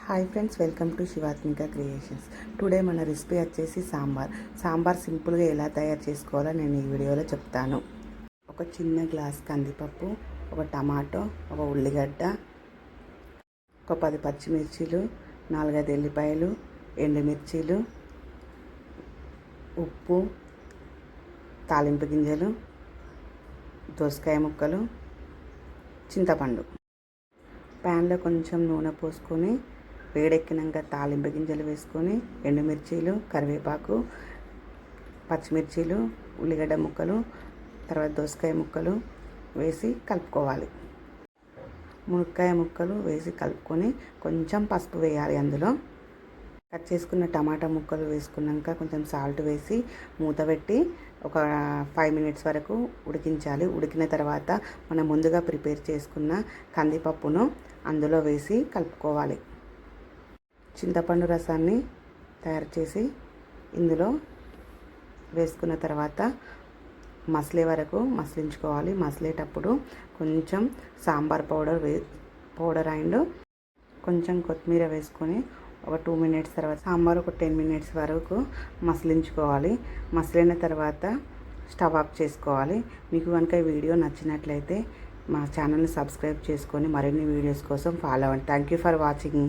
Hi friends, welcome to Shivathmika creations. Today మన recipe వచ్చేసి సాంబార్ సింపుల్గా ఎలా తయారు చేసుకోవాలో నేను ఈ వీడియోలో చెప్తాను. ఒక చిన్న గ్లాస్ కందిపప్పు, ఒక టమాటో, ఒక ఉల్లిగడ్డ, ఒక 10 పచ్చిమిర్చీలు, 4-5 ఎల్లిపాయలు, ఎండుమిర్చీలు, ఉప్పు, తాలింపు గింజలు, దోసకాయ ముక్కలు, చింతపండు. ప్యాన్లో కొంచెం నూనె పోసుకొని వేడెక్కినాక తాలింపు గింజలు వేసుకొని ఎండుమిర్చీలు, కరివేపాకు, పచ్చిమిర్చీలు, ఉల్లిగడ్డ ముక్కలు, తర్వాత దోసకాయ ముక్కలు వేసి కలుపుకోవాలి. మునక్కాయ ముక్కలు వేసి కలుపుకొని కొంచెం పసుపు వేయాలి. అందులో కట్ చేసుకున్న టమాటా ముక్కలు వేసుకున్నాక కొంచెం సాల్ట్ వేసి మూత పెట్టి ఒక 5 మినిట్స్ వరకు ఉడికించాలి. ఉడికిన తర్వాత మనం ముందుగా ప్రిపేర్ చేసుకున్న కందిపప్పును అందులో వేసి కలుపుకోవాలి. చింతపండు రసాన్ని తయారు చేసి ఇందులో వేసుకున్న తర్వాత మసలే వరకు మసలించుకోవాలి. మసలేటప్పుడు కొంచెం సాంబార్ పౌడర్ అండ్ కొంచెం కొత్తిమీర వేసుకొని ఒక 2 మినిట్స్ తర్వాత సాంబార్ ఒక 10 మినిట్స్ వరకు మసలించుకోవాలి. మసలిన తర్వాత స్టవ్ ఆఫ్ చేసుకోవాలి. మీకు కనుక ఈ వీడియో నచ్చినట్లయితే మా ఛానల్ని సబ్స్క్రైబ్ చేసుకొని మరిన్ని వీడియోస్ కోసం ఫాలో అవ్వండి. Thank you for watching.